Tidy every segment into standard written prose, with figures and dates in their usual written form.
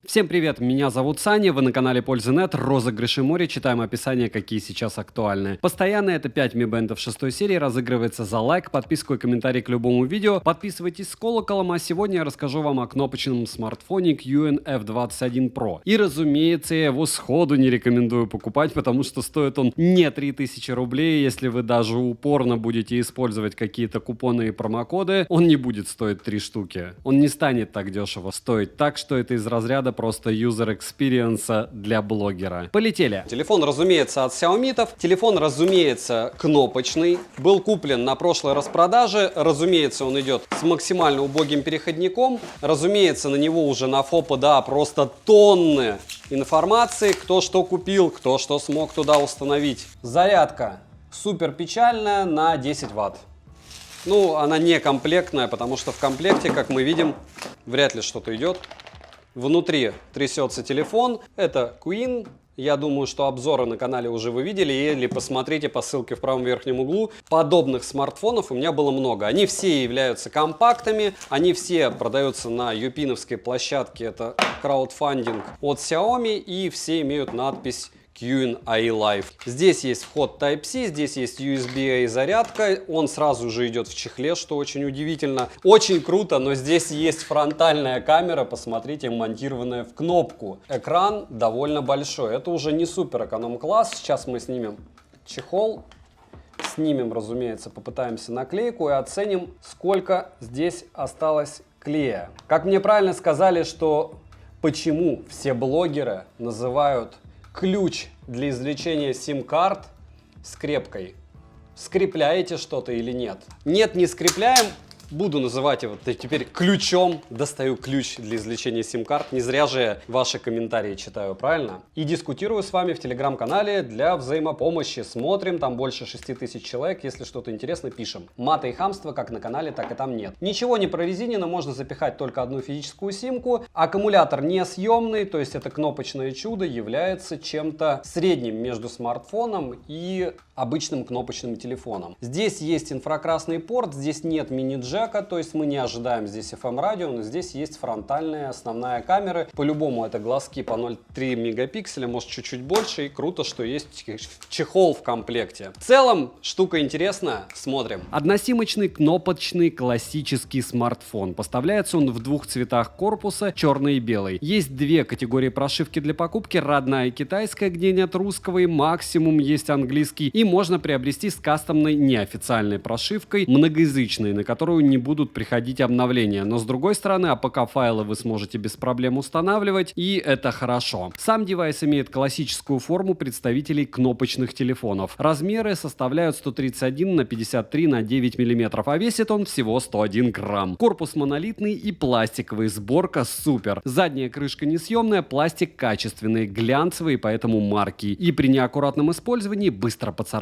Всем привет, меня зовут Саня, вы на канале Пользы.нет, розыгрыши море, читаем описание, какие сейчас актуальны. Постоянно это 5 Mi Band 6 серии, разыгрывается за лайк, подписку и комментарий к любому видео. Подписывайтесь с колоколом, а сегодня я расскажу вам о кнопочном смартфоне QN F21 Pro. И разумеется, я его сходу не рекомендую покупать, потому что стоит он не 3000 рублей. Если вы даже упорно будете использовать какие-то купоны и промокоды, он не будет стоить 3 штуки. Он не станет так дешево стоить, так что это из разряда просто user experience для блогера. Полетели. Телефон, разумеется, от Xiaomi. Телефон, разумеется, кнопочный. Был куплен на прошлой распродаже. Разумеется, он идет с максимально убогим переходником. Разумеется, на него уже на ФОПДА просто тонны информации. Кто что купил, кто что смог туда установить. Зарядка супер печальная на 10 Вт. Ну, она не комплектная, потому что в комплекте, как мы видим, вряд ли что-то идет. Внутри трясется телефон, это Queen. Я думаю, что обзоры на канале уже вы видели, или посмотрите по ссылке в правом верхнем углу. Подобных смартфонов у меня было много. Они все являются компактами, они все продаются на юпиновской площадке, это краудфандинг от Xiaomi, и все имеют надпись QNI Life. Здесь есть вход Type-C, здесь есть USB-A зарядка, он сразу же идет в чехле, что очень удивительно. Очень круто, но здесь есть фронтальная камера, посмотрите, монтированная в кнопку. Экран довольно большой, это уже не супер эконом-класс. Сейчас мы снимем чехол, снимем, разумеется, попытаемся наклейку и оценим, сколько здесь осталось клея. Как мне правильно сказали, что почему все блогеры называют ключ для извлечения сим-карт скрепкой. Скрепляете что-то или нет? Нет, не скрепляем. Буду называть его теперь ключом. Достаю ключ для извлечения сим-карт. Не зря же я ваши комментарии читаю, правильно? И дискутирую с вами в телеграм-канале для взаимопомощи. Смотрим, там больше 6000 человек. Если что-то интересно, пишем. Мата и хамства как на канале, так и там нет. Ничего не прорезинено, можно запихать только одну физическую симку. Аккумулятор несъемный, то есть это кнопочное чудо является чем-то средним между смартфоном и обычным кнопочным телефоном. Здесь есть инфракрасный порт, здесь нет мини-джека, то есть мы не ожидаем здесь FM-радио, но здесь есть фронтальная основная камера. По-любому это глазки по 0,3 мегапикселя, может чуть-чуть больше, и круто, что есть чехол в комплекте. В целом, штука интересная, смотрим. Односимочный кнопочный классический смартфон. Поставляется он в двух цветах корпуса, черный и белый. Есть две категории прошивки для покупки, родная и китайская, где нет русского, и максимум есть английский, и можно приобрести с кастомной неофициальной прошивкой, многоязычной, на которую не будут приходить обновления. Но с другой стороны, APK-файлы вы сможете без проблем устанавливать, и это хорошо. Сам девайс имеет классическую форму представителей кнопочных телефонов. Размеры составляют 131 на 53 на 9 мм, а весит он всего 101 грамм. Корпус монолитный и пластиковый, сборка супер. Задняя крышка несъемная, пластик качественный, глянцевый, поэтому марки. И при неаккуратном использовании быстро поцарапается.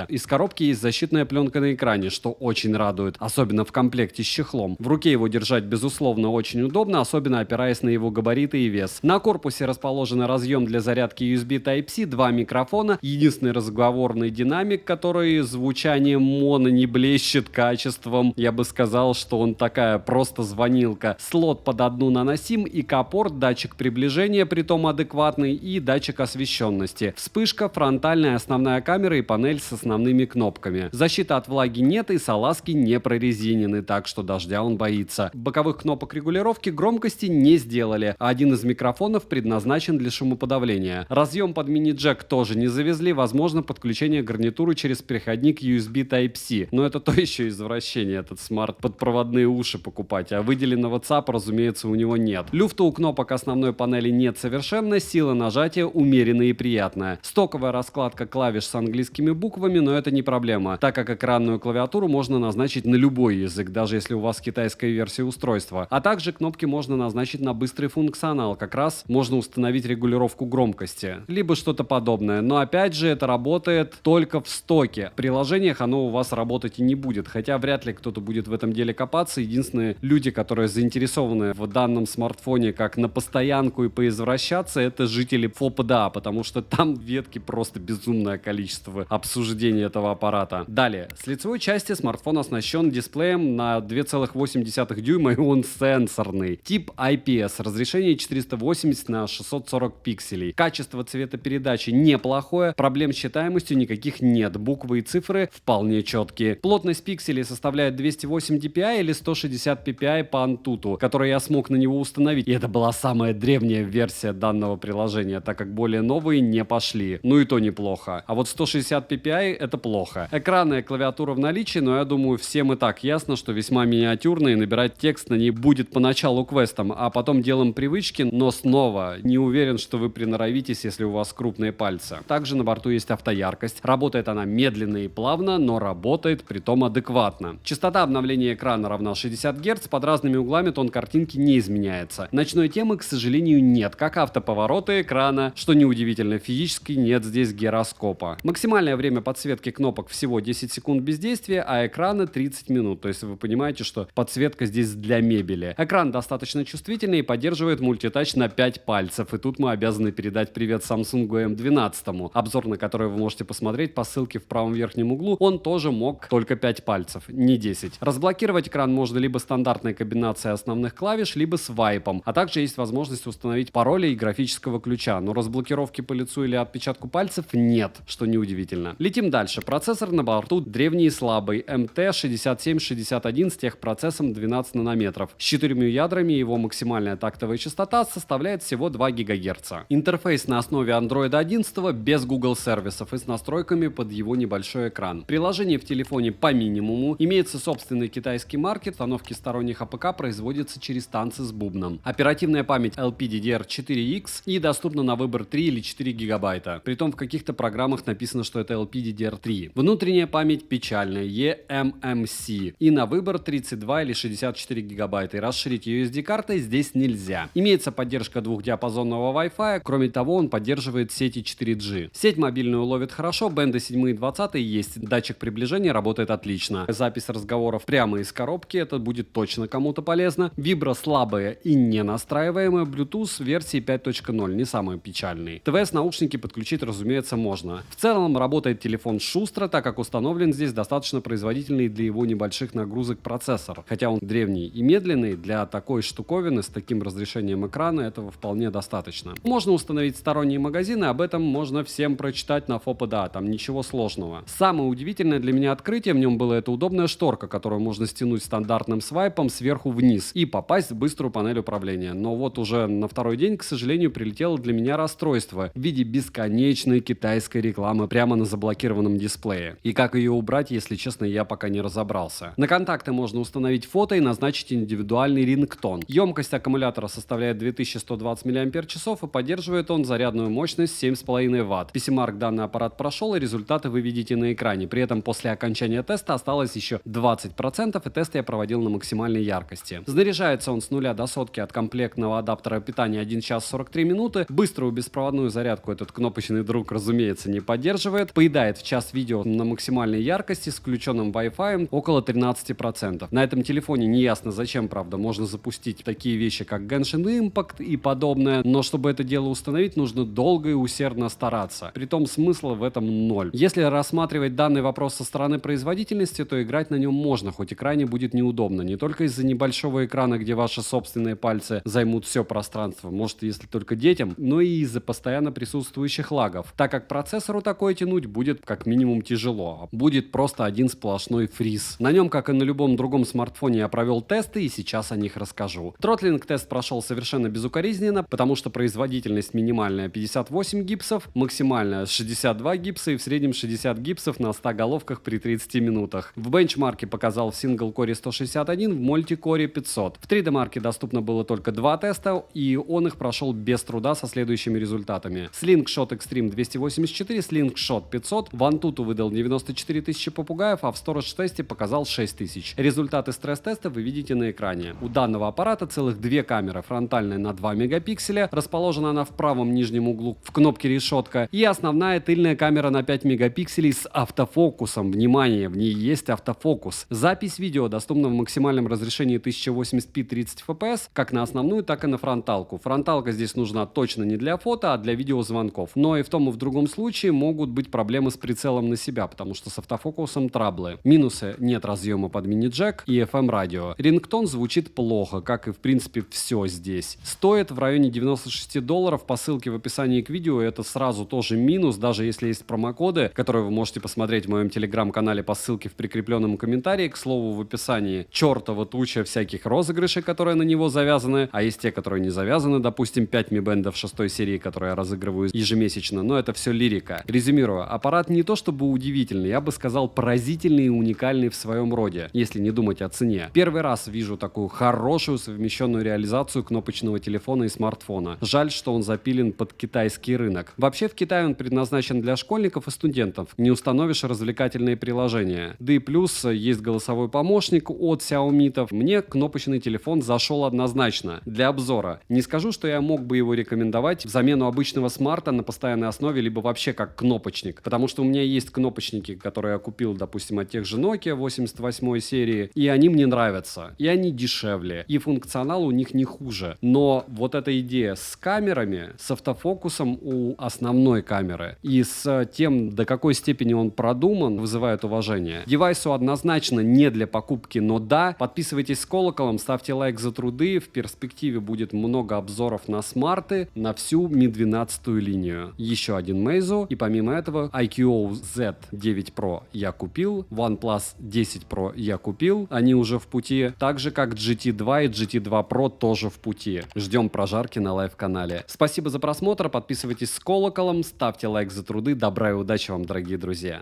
Из коробки есть защитная пленка на экране, что очень радует, особенно в комплекте с чехлом. В руке его держать, безусловно, очень удобно, особенно опираясь на его габариты и вес. На корпусе расположен разъем для зарядки USB Type-C, два микрофона, единственный разговорный динамик, который звучанием моно не блещет качеством. Я бы сказал, что он такая просто звонилка. Слот под одну наносим и капорт, датчик приближения, притом адекватный, и датчик освещенности. Вспышка, фронтальная основная камера и панель с основными кнопками. Защиты от влаги нет, и салазки не прорезинены, так что дождя он боится. Боковых кнопок регулировки громкости не сделали, а один из микрофонов предназначен для шумоподавления. Разъем под мини-джек тоже не завезли, возможно подключение гарнитуры через переходник USB Type-C. Но это то еще извращение, этот смарт под проводные уши покупать, а выделенного ЦАПа, разумеется, у него нет. Люфта у кнопок основной панели нет совершенно, сила нажатия умеренная и приятная. Стоковая раскладка клавиш с английскими буквами, но это не проблема, так как экранную клавиатуру можно назначить на любой язык, даже если у вас китайская версия устройства. А также кнопки можно назначить на быстрый функционал, как раз можно установить регулировку громкости, либо что-то подобное. Но опять же, это работает только в стоке. В приложениях оно у вас работать и не будет, хотя вряд ли кто-то будет в этом деле копаться. Единственные люди, которые заинтересованы в данном смартфоне как на постоянку и поизвращаться, это жители ФОПДА, потому что там ветки просто безумное количество обсуждения этого аппарата. Далее, с лицевой части смартфон оснащен дисплеем экраном на 2,8 дюйма, и он сенсорный. Тип IPS, разрешение 480 на 640 пикселей. Качество цветопередачи неплохое, проблем с читаемостью никаких нет, буквы и цифры вполне четкие. Плотность пикселей составляет 208 dpi или 160 ppi по Antutu, который я смог на него установить. И это была самая древняя версия данного приложения, так как более новые не пошли. Ну и то неплохо. А вот 160 ppi это плохо. Экранная клавиатура в наличии, но я думаю, всем и так ясно, что весьма миниатюрная, и набирать текст на ней будет поначалу квестом, а потом делом привычки, но снова не уверен, что вы приноровитесь, если у вас крупные пальцы. Также на борту есть автояркость. Работает она медленно и плавно, но работает притом адекватно. Частота обновления экрана равна 60 Гц, под разными углами тон картинки не изменяется. Ночной темы, к сожалению, нет, как автоповороты экрана, что неудивительно, физически нет здесь гироскопа. Максимальное время подсветки кнопок всего 10 секунд бездействия, а экрана 30 минут, то есть вы понимаете, что подсветка здесь для мебели. Экран достаточно чувствительный и поддерживает мультитач на 5 пальцев, и тут мы обязаны передать привет Samsung M12, обзор на который вы можете посмотреть по ссылке в правом верхнем углу. Он тоже мог только 5 пальцев, не 10. Разблокировать экран можно либо стандартной комбинацией основных клавиш, либо с вайпом, а также есть возможность установить пароли и графического ключа, но разблокировки по лицу или отпечатку пальцев нет, что неудивительно. Летим дальше. Процессор на борту древний и слабый MT6761 с техпроцессом 12 нанометров. С 4 ядрами его максимальная тактовая частота составляет всего 2 ГГц. Интерфейс на основе Android 11 без Google сервисов и с настройками под его небольшой экран. Приложение в телефоне по минимуму. Имеется собственный китайский маркет. Установки сторонних АПК производятся через танцы с бубном. Оперативная память LPDDR4X и доступна на выбор 3 или 4 гигабайта. Притом в каких-то программах написано, что это LPDDR3. Внутренняя память печальная, eMMC. И на выбор 32 или 64 гигабайта. И расширить ее SD-картой здесь нельзя. Имеется поддержка двухдиапазонного Wi-Fi. Кроме того, он поддерживает сети 4G. Сеть мобильную ловит хорошо, бенды 7 и 20 есть. Датчик приближения работает отлично. Запись разговоров прямо из коробки, это будет точно кому-то полезно. Вибро слабая и не настраиваемая. Bluetooth версии 5.0, не самый печальный. ТВС-наушники подключить, разумеется, можно. В целом работает телефон шустро, так как установлен здесь достаточно производительный для его небольших нагрузок процессор. Хотя он древний и медленный, для такой штуковины с таким разрешением экрана этого вполне достаточно. Можно установить сторонние магазины, об этом можно всем прочитать на FOPDA, там ничего сложного. Самое удивительное для меня открытие в нем было это удобная шторка, которую можно стянуть стандартным свайпом сверху вниз и попасть в быструю панель управления. Но вот уже на второй день, к сожалению, прилетело для меня расстройство в виде бесконечной китайской рекламы прямо на заблокированном дисплее. И как ее убрать, если честно, я пока не разобрался. На контакты можно установить фото и назначить индивидуальный рингтон. Емкость аккумулятора составляет 2120 мАч и поддерживает он зарядную мощность 7,5 Вт. PC-Mark данный аппарат прошел, и результаты вы видите на экране. При этом после окончания теста осталось еще 20%, и тест я проводил на максимальной яркости. Заряжается он с 0 до сотки от комплектного адаптера питания 1 час 43 минуты. Быструю беспроводную зарядку этот кнопочный друг, разумеется, не поддерживает. Поедает в час видео на максимальной яркости с включенным Wi-Fi около 13%. На этом телефоне неясно зачем, правда, можно запустить такие вещи, как Genshin Impact и подобное, но чтобы это дело установить, нужно долго и усердно стараться. Притом смысла в этом ноль. Если рассматривать данный вопрос со стороны производительности, то играть на нем можно, хоть и крайне будет неудобно. Не только из-за небольшого экрана, где ваши собственные пальцы займут все пространство, может, если только детям, но и из-за постоянно присутствующих лагов, так как процессору такое тянуть будет как минимум тяжело. Будет просто один сплошной фриз. На нем, как и на любом другом смартфоне, я провел тесты и сейчас о них расскажу. Тротлинг-тест прошел совершенно безукоризненно, потому что производительность минимальная 58 гипсов, максимальная 62 гипса и в среднем 60 гипсов на 100 головках при 30 минутах. В бенчмарке показал в сингл-коре 161, в мультикоре 500. В 3D-марке доступно было только 2 теста, и он их прошел без труда со следующими результатами. Slingshot Extreme 284, Slingshot 500, в Antutu выдал 94 тысячи попугаев, а в Storage-тесте показал 6 тысяч. Результаты стресс-теста вы видите на экране. У данного аппарата целых 2 камеры, фронтальная на 2 мегапикселя, расположена она в правом нижнем углу в кнопке решетка, и основная тыльная камера на 5 мегапикселей с автофокусом. Внимание, в ней есть автофокус. Запись видео доступна в максимальном разрешении 1080p 30 fps, как на основную, так и на фронталку. Фронталка здесь нужна точно не для фото, а для видеозвонков. Но и в том и в другом случае могут быть проблемы с прицелом на себя, потому что с автофокусом траблы. Минусы: нет разъема под под мини-джек и FM-радио. Рингтон звучит плохо, как и в принципе все здесь. Стоит в районе $96 по ссылке в описании к видео, это сразу тоже минус, даже если есть промокоды, которые вы можете посмотреть в моем телеграм-канале по ссылке в прикрепленном комментарии, к слову, в описании. Чертова туча всяких розыгрышей, которые на него завязаны, а есть те, которые не завязаны, допустим, 5 Mi Band 6 серии, которые я разыгрываю ежемесячно, но это все лирика. Резюмирую, аппарат не то чтобы удивительный, я бы сказал поразительный и уникальный в своем роде, если не думать о цене. Первый раз вижу такую хорошую совмещенную реализацию кнопочного телефона и смартфона. Жаль, что он запилен под китайский рынок. Вообще в Китае он предназначен для школьников и студентов. Не установишь развлекательные приложения. Да и плюс есть голосовой помощник от Xiaomi. Мне кнопочный телефон зашел однозначно. Для обзора. Не скажу, что я мог бы его рекомендовать в замену обычного смарта на постоянной основе, либо вообще как кнопочник. Потому что у меня есть кнопочники, которые я купил, допустим, от тех же Nokia 88 серии, и они мне нравятся. И они дешевле. И функционал у них не хуже. Но вот эта идея с камерами, с автофокусом у основной камеры и с тем, до какой степени он продуман, вызывает уважение. Девайсу однозначно не для покупки, но да. Подписывайтесь с колоколом, ставьте лайк за труды. В перспективе будет много обзоров на смарты, на всю Mi 12 линию. Еще один Meizu, и помимо этого IQOO Z9 Pro я купил, OnePlus 10 Pro я купил, они уже в пути, так же как GT2 и GT2 Pro тоже в пути. Ждем прожарки на лайв-канале. Спасибо за просмотр, подписывайтесь с колоколом, ставьте лайк за труды, добра и удачи вам, дорогие друзья.